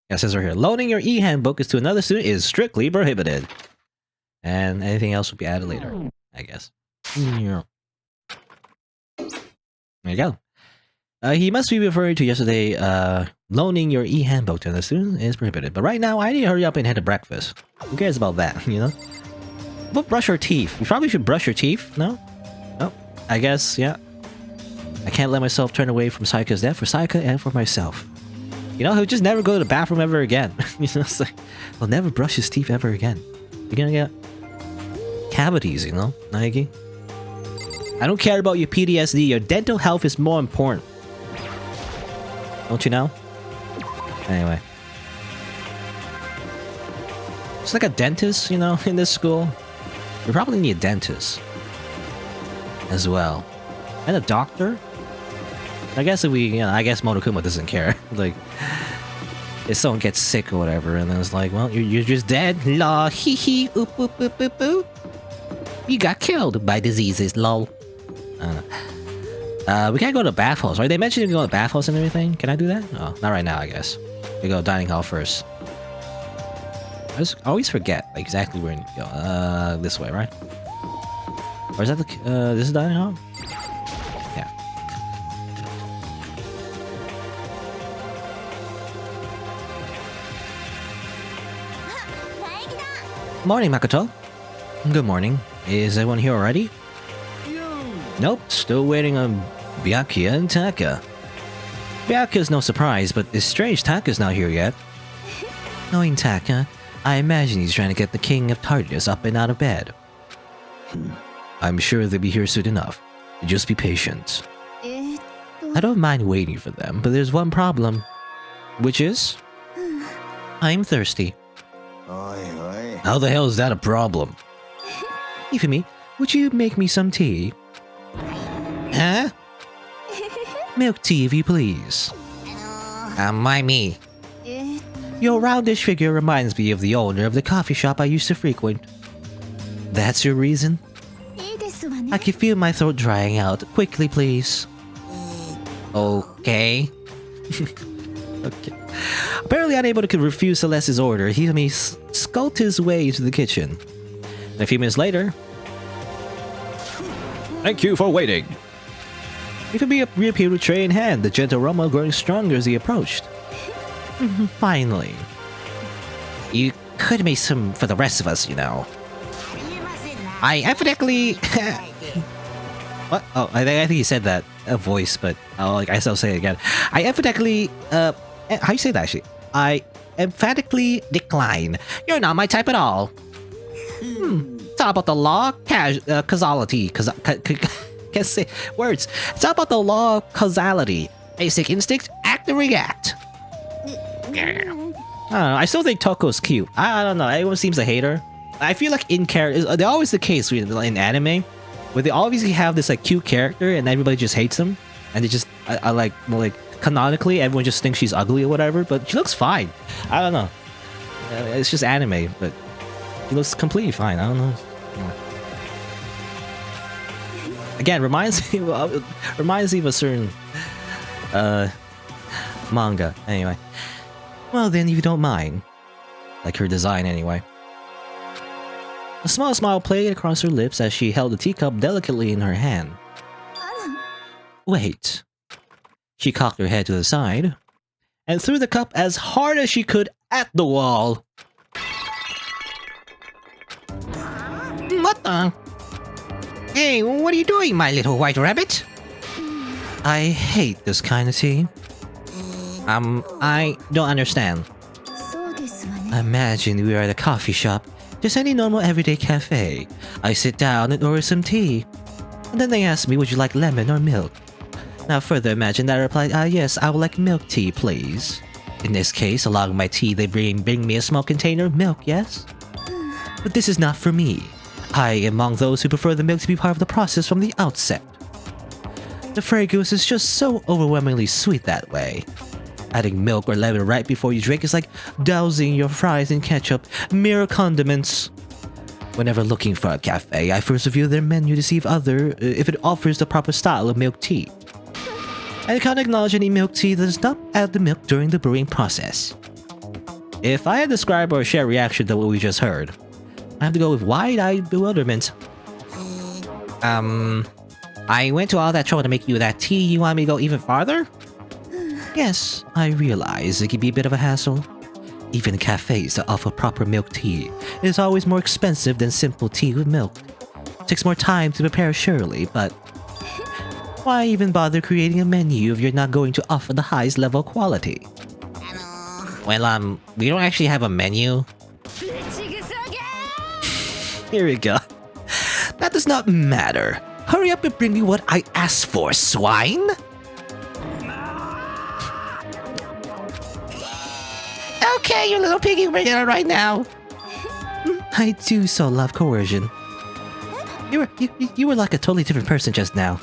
Yeah, it says right here, loaning your e-handbook is to another student is strictly prohibited. And anything else will be added later, I guess. Yeah. There you go. He must be referring to yesterday, loaning your e-handbook to another student is prohibited. But right now, I need to hurry up and head to breakfast. Who cares about that, you know? But brush your teeth. You probably should brush your teeth, no? Oh, I guess, yeah. I can't let myself turn away from Saika's death for Saika and for myself. You know, he'll just never go to the bathroom ever again. You know, it's like, he'll never brush his teeth ever again. You're gonna get cavities, you know, Naegi? I don't care about your PTSD. Your dental health is more important. Don't you know? Anyway. It's like a dentist, you know, in this school. We probably need a dentist. As well. And a doctor? I guess if we, you know, I guess Monokuma doesn't care. Like, if someone gets sick or whatever, and then it's like, well, you're just dead. La hee hee, oop oop oop oop oop. You got killed by diseases, lol. We can't go to bathhouse, right? They mentioned you can go to bathhouse and everything. Can I do that? Oh, not right now, I guess. We go dining hall first. I always forget exactly where to go. This way, right? Or is that the this is dining hall? Yeah. Morning, Makoto. Good morning. Is everyone here already? Nope, still waiting on Byakuya and Taka. Byakuya's no surprise, but it's strange Taka's not here yet. Knowing Taka, I imagine he's trying to get the King of Tardiness up and out of bed. I'm sure they'll be here soon enough. Just be patient. I don't mind waiting for them, but there's one problem. Which is? I'm thirsty. How the hell is that a problem? Ifumi, would you make me some tea? Huh? Milk tea, if you please. Mind me. Your roundish figure reminds me of the owner of the coffee shop I used to frequent. That's your reason? I can feel my throat drying out. Quickly, please. Okay. Okay. Apparently unable to refuse Celeste's order, he skulked his way into the kitchen. And a few minutes later... Thank you for waiting. Ifumi reappeared with tray in hand, the gentle aroma growing stronger as he approached. Finally. You could have made some for the rest of us, you know. I evidently... What? Oh, I think he said that a voice, but like I still say it again. I emphatically how you say that actually? I emphatically decline. You're not my type at all. It's all about the law, causality, can't say words. It's all about the law of causality. Basic instinct, act and react. I don't know. I still think Toko's cute. I don't know. Everyone seems a hater. I feel like in character, they're always the case in anime, where they obviously have this like cute character and everybody just hates him, and they just I like canonically everyone just thinks she's ugly or whatever, but she looks fine. I don't know. It's just anime, but she looks completely fine. I don't know. Again, reminds me of a certain manga. Anyway, well then, if you don't mind, like her design anyway. A small smile played across her lips as she held the teacup delicately in her hand. Wait. She cocked her head to the side and threw the cup as hard as she could at the wall. What the? Hey, what are you doing, my little white rabbit? I hate this kind of tea. I don't understand. Imagine we are at a coffee shop, just any normal everyday cafe. I sit down and order some tea. And then they ask me, would you like lemon or milk? Now further imagine that I replied, yes, I would like milk tea, please. In this case, along with my tea, they bring me a small container of milk, yes? But this is not for me. I am among those who prefer the milk to be part of the process from the outset. The fragrance is just so overwhelmingly sweet that way. Adding milk or lemon right before you drink is like dousing your fries in ketchup, mere condiments. Whenever looking for a cafe, I first review their menu to see if it offers the proper style of milk tea. I can't acknowledge any milk tea that does not add the milk during the brewing process. If I had to describe or share a reaction to what we just heard, I have to go with wide-eyed bewilderment. I went to all that trouble to make you that tea. You want me to go even farther? Yes, I realize it can be a bit of a hassle. Even cafes that offer proper milk tea is always more expensive than simple tea with milk. It takes more time to prepare surely, but why even bother creating a menu if you're not going to offer the highest level quality? Well, we don't actually have a menu. Here we go. That does not matter. Hurry up and bring me what I asked for, swine! Okay, you little piggy, bring it on right now. I do so love coercion. You were like a totally different person just now.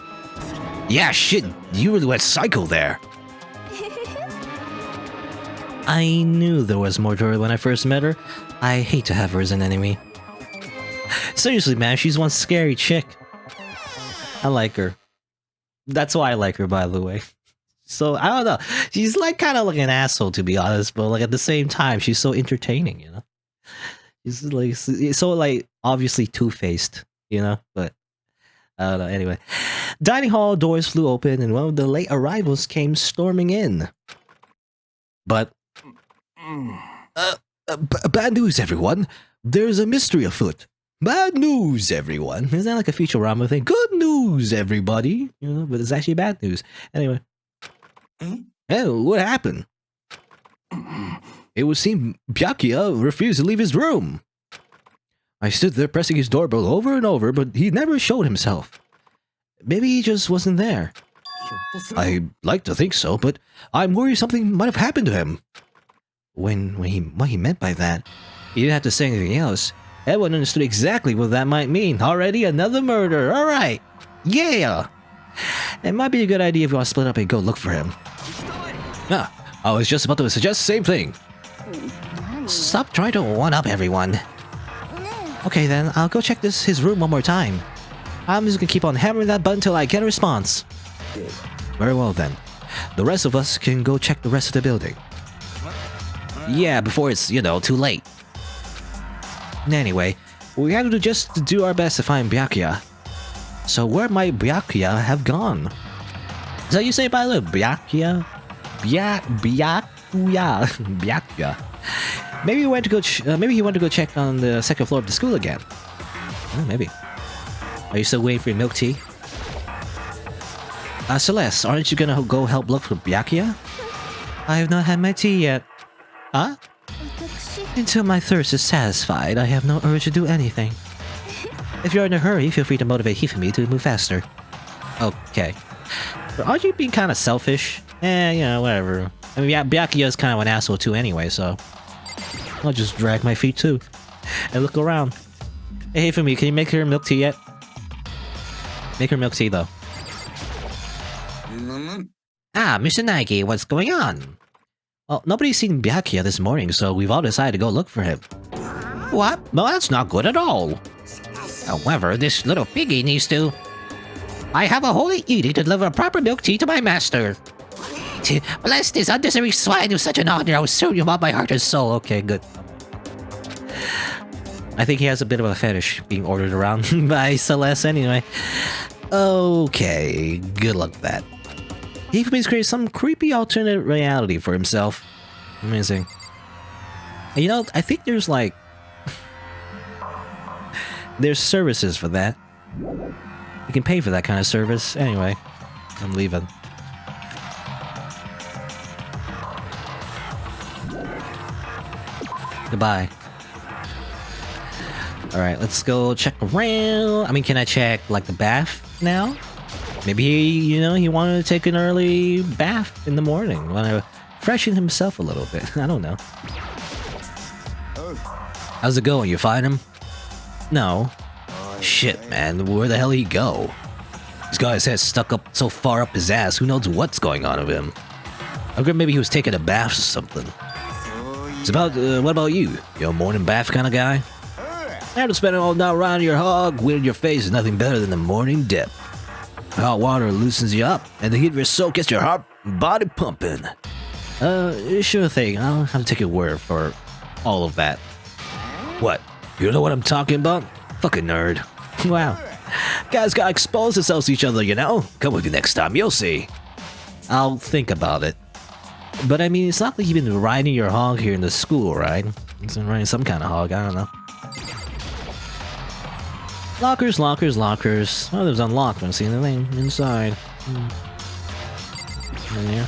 Yeah, shit, you really went psycho there. I knew there was more to her when I first met her. I hate to have her as an enemy. Seriously, man, she's one scary chick. I like her. That's why I like her, by the way. So, I don't know. She's like kind of like an asshole, to be honest, but like at the same time, she's so entertaining, you know? She's like, so like, obviously two-faced, you know? But, I don't know, anyway. Dining hall doors flew open and one of the late arrivals came storming in. But, bad news, everyone. There's a mystery afoot. Bad news, everyone. Isn't that like a Futurama thing? Good news, everybody. You know, but it's actually bad news. Anyway. Oh, what happened? It would seem Byakuya refused to leave his room. I stood there pressing his doorbell over and over, but he never showed himself. Maybe he just wasn't there. I'd like to think so, but I'm worried something might have happened to him. What he meant by that, he didn't have to say anything else. Everyone understood exactly what that might mean. Already another murder. Alright. Yeah. It might be a good idea if we want to split up and go look for him. I was just about to suggest the same thing. Stop trying to one-up everyone. Okay then, I'll go check his room one more time. I'm just gonna keep on hammering that button till I get a response. Very well then. The rest of us can go check the rest of the building. Yeah, before it's, you know, too late. Anyway, we have to just do our best to find Byakuya. So where might Byakuya have gone? Is that you say by the Byakuya? Byakuya. Maybe he went to go check on the second floor of the school again. Oh, maybe. Are you still waiting for your milk tea? Celeste, aren't you gonna go help look for Byakuya? I have not had my tea yet. Huh? Until my thirst is satisfied, I have no urge to do anything. If you're in a hurry, feel free to motivate Hifumi to move faster. Okay. But aren't you being kind of selfish? Whatever. I mean, Byakuya's kind of an asshole too anyway, so... I'll just drag my feet too. And look around. Hey, Hifumi, can you make her milk tea yet? Make her milk tea, though. Ah, Mr. Naegi, what's going on? Well, nobody's seen Byakuya this morning, so we've all decided to go look for him. What? Well, that's not good at all. However, this little piggy needs to... I have a holy edict to deliver proper milk tea to my master. Bless this unnecessary swine with such an honor, I will serve you with my heart and soul. Okay, good. I think he has a bit of a fetish being ordered around by Celeste anyway. Okay, good luck with that. Hifumi's created some creepy alternate reality for himself. Amazing. And you know, I think there's like... there's services for that. You can pay for that kind of service. Anyway, I'm leaving. Goodbye. Alright, let's go check around. I mean, can I check, like, the bath now? Maybe he wanted to take an early bath in the morning. Want to freshen himself a little bit. I don't know. How's it going? You find him? No. Shit, man. Where the hell did he go? This guy's head stuck up so far up his ass. Who knows what's going on with him? I agree, maybe he was taking a bath or something. It's about, what about you? You a morning bath kind of guy? After spending all night around your hog, wind in your face is nothing better than the morning dip. Hot water loosens you up, and the heat of your soul gets your heart and body pumping. Sure thing. I'll have to take your word for all of that. What? You know what I'm talking about? Fucking nerd. Wow. Guys gotta expose themselves to each other, you know? Come with me next time, you'll see. I'll think about it. But I mean, it's not like you've been riding your hog here in the school, right? He's been riding some kind of hog, I don't know. Lockers, lockers, lockers. Oh, there's unlocked. I'm seeing the name inside. Yeah.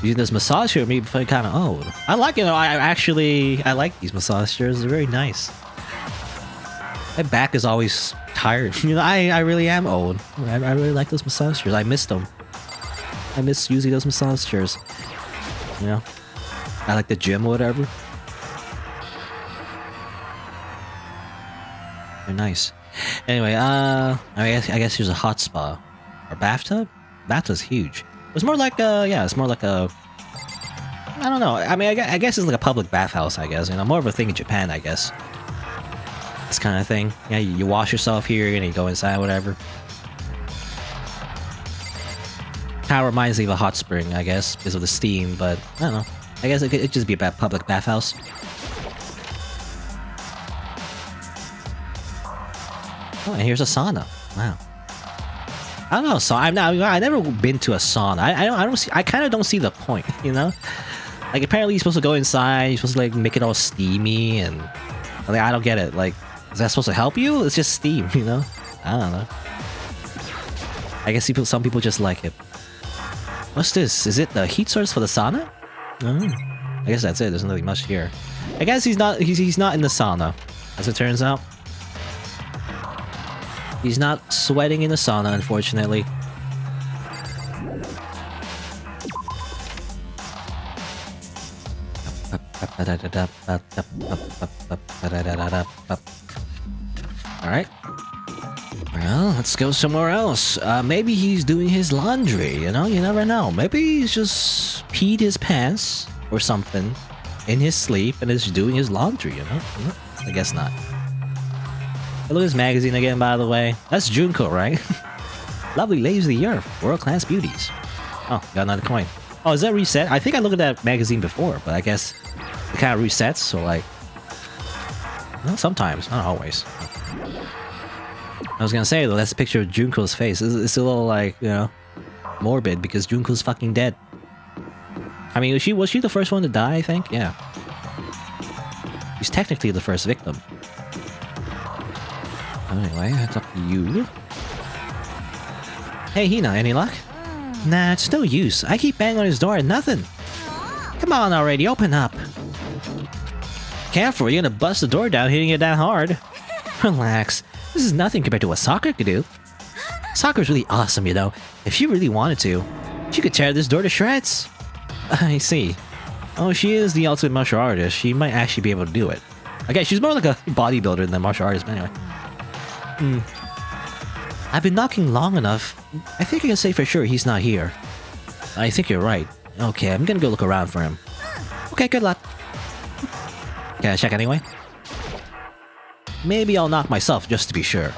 Using this massage chair made me feel kind of old. I like it. I like these massage chairs. They're very nice. My back is always tired. You know, I really am old. I really like those massage chairs. I missed them. I miss using those massage chairs. You know, I like the gym or whatever. They're nice. Anyway, I guess here's a hot spa. Or bathtub? Bathtub's huge. It's more like it's more like a... I don't know. I mean, I guess it's like a public bathhouse, I guess. You know, more of a thing in Japan, I guess. This kind of thing. Yeah, you wash yourself here and you go inside, whatever. Kind of reminds me of a hot spring, I guess, because of the steam, but I don't know. I guess it could just be a public bathhouse. Oh, and here's a sauna. Wow. I don't know. So I've never been to a sauna. I kind of don't see the point. You know, like apparently you're supposed to go inside. You're supposed to like make it all steamy, and like I don't get it. Like, is that supposed to help you? It's just steam. You know. I don't know. I guess some people just like it. What's this? Is it the heat source for the sauna? I guess that's it. There's nothing much here. I guess he's not in the sauna, as it turns out. He's not sweating in the sauna, unfortunately. Alright. Well, let's go somewhere else. Maybe he's doing his laundry, you know? You never know. Maybe he's just peed his pants or something in his sleep and is doing his laundry, you know? I guess not. Look at this magazine again, by the way. That's Junko, right? Lovely ladies of the earth, world-class beauties. Oh, got another coin. Oh, is that reset? I think I looked at that magazine before, but I guess it kind of resets, so like... Well, sometimes, not always. I was gonna say, though, that's a picture of Junko's face. It's a little, like, you know, morbid, because Junko's fucking dead. I mean, was she the first one to die, I think? Yeah. She's technically the first victim. Anyway, it's up to you. Hey, Hina, any luck? Nah, it's no use. I keep banging on his door and nothing. Come on already, open up. Careful, you're gonna bust the door down hitting it that hard. Relax. This is nothing compared to what soccer could do. Soccer's really awesome, you know. If she really wanted to, she could tear this door to shreds. I see. Oh, she is the ultimate martial artist. She might actually be able to do it. Okay, she's more like a bodybuilder than a martial artist, but anyway. I've been knocking long enough. I think I can say for sure he's not here. I think you're right. Okay, I'm gonna go look around for him. Okay, good luck. Can I check anyway? Maybe I'll knock myself just to be sure.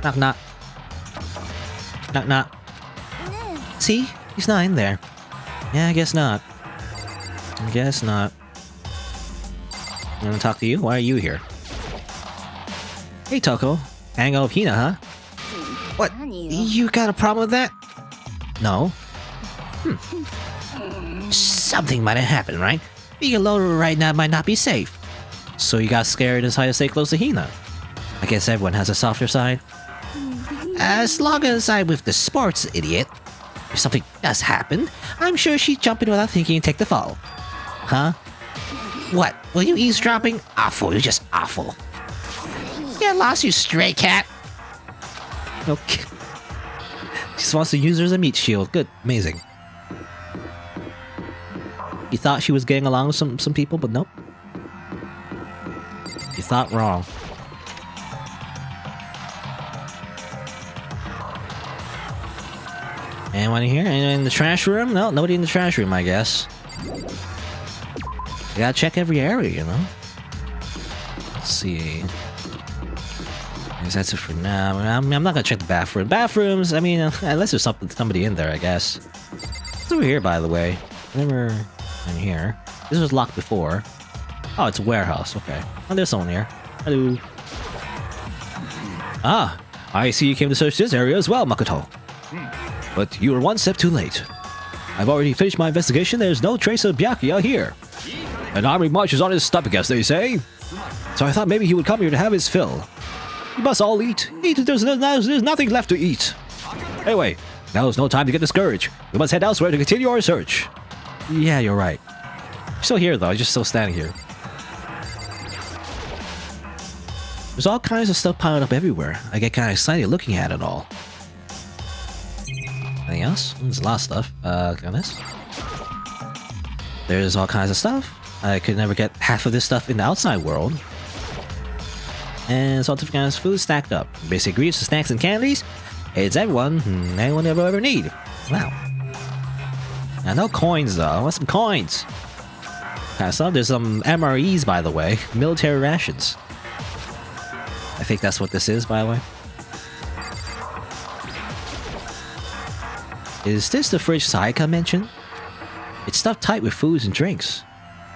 Knock knock. Knock knock. See? He's not in there. Yeah, I guess not. I guess not. I'm gonna talk to you? Why are you here? Hey, Toko. Hang out with Hina, huh? What? You got a problem with that? No. Something might have happened, right? Being alone right now might not be safe. So you got scared and decided to stay close to Hina. I guess everyone has a softer side. As long as I'm with the sports idiot, if something does happen, I'm sure she'd jump in without thinking and take the fall. Huh? What? Were you eavesdropping? Awful, you're just awful. Get lost, you stray cat. Okay. Just wants to use her as a meat shield. Good. Amazing. You thought she was getting along with some people, but nope. You thought wrong. Anyone in here? Anyone in the trash room? No, nobody in the trash room, I guess. You gotta check every area, you know? Let's see. I guess that's it for now. I'm not gonna check the bathroom. Bathrooms, I mean, unless there's somebody in there, I guess. What's over here, by the way? Never in here. This was locked before. Oh, it's a warehouse. Okay. Oh, there's someone here. Hello. Ah, I see you came to search this area as well, Makoto. But you were one step too late. I've already finished my investigation. There's no trace of Byakuya here. An army marches on his stomach, as they say. So I thought maybe he would come here to have his fill. You must all eat. Eat. There's nothing left to eat. Anyway, now is no time to get discouraged. We must head elsewhere to continue our search. Yeah, you're right. You're still here, though. You're just still standing here. There's all kinds of stuff piled up everywhere. I get kind of excited looking at it all. Anything else? There's a lot of stuff. Got this. There's all kinds of stuff. I could never get half of this stuff in the outside world. And it's all different kinds of food stacked up. Basic ingredients, snacks, and candies. It's anyone ever need. Wow. Now, no coins, though. I want some coins. Kind of stuff. There's some MREs, by the way. Military rations. I think that's what this is, by the way. Is this the fridge Sayaka mentioned? It's stuffed tight with foods and drinks.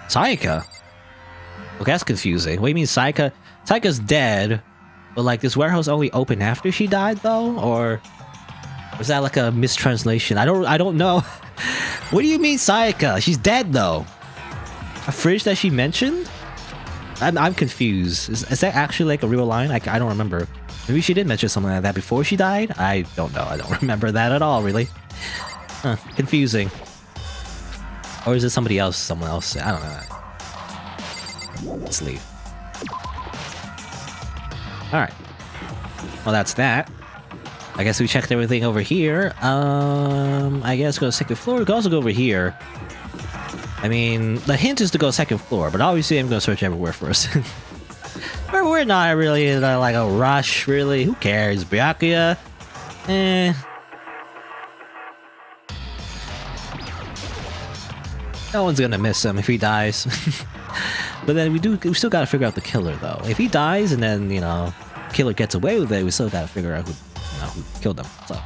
Sayaka? Okay, that's confusing. What do you mean Sayaka? Sayaka's dead, but like this warehouse only opened after she died, though? Or was that like a mistranslation? I don't know. What do you mean Sayaka? She's dead, though. A fridge that she mentioned? I'm confused. Is that actually like a real line? I don't remember. Maybe she did mention something like that before she died? I don't know. I don't remember that at all, really. Huh, confusing. Or is it somebody else? Someone else? I don't know. Let's leave. Alright. Well, that's that. I guess we checked everything over here. I guess go to second floor. We can also go over here. I mean, the hint is to go second floor, but obviously I'm going to search everywhere first. We're not really in like a rush, really. Who cares? Byakuya? No one's gonna miss him if he dies. But then we still gotta figure out the killer, though. If he dies and then, you know, killer gets away with it, we still gotta figure out who killed him. So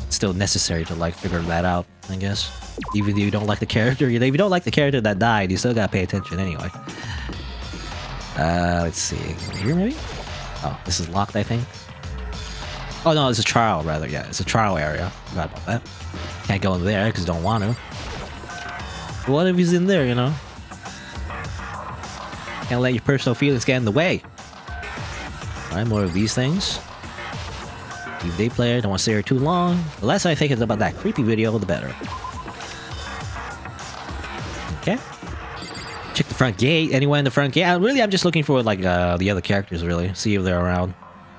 it's still necessary to like figure that out, I guess. Even if you don't like the character, if you don't like the character that died, you still gotta pay attention anyway. Let's see. Here, maybe? Oh, this is locked, I think. Oh, no, it's a trial, rather. Yeah, it's a trial area. Forgot about that. Can't go in there, because you don't want to. But what if he's in there, you know? Can't let your personal feelings get in the way. Alright, more of these things. Leave day player, don't want to stay here too long. The less I think it's about that creepy video, the better. Okay. Check the front gate. Anyone in the front gate? I'm just looking for like the other characters, really. See if they're around.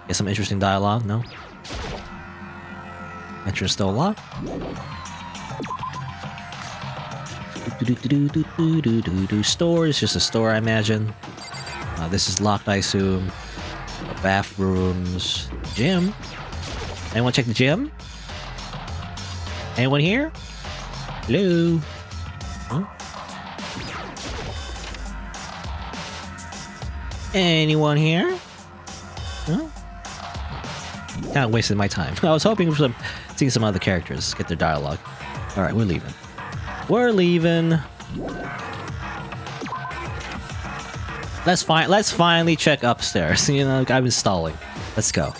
Get some interesting dialogue. No. Entrance still locked. Store is just a store, I imagine. This is locked, I assume. Bathrooms. Gym. Anyone check the gym? Anyone here? Hello? Huh? Anyone here? No? Kind of wasted my time. I was hoping for seeing some other characters get their dialogue. Alright, we're leaving. We're leaving. Let's finally check upstairs. You know, I've been stalling. Let's go.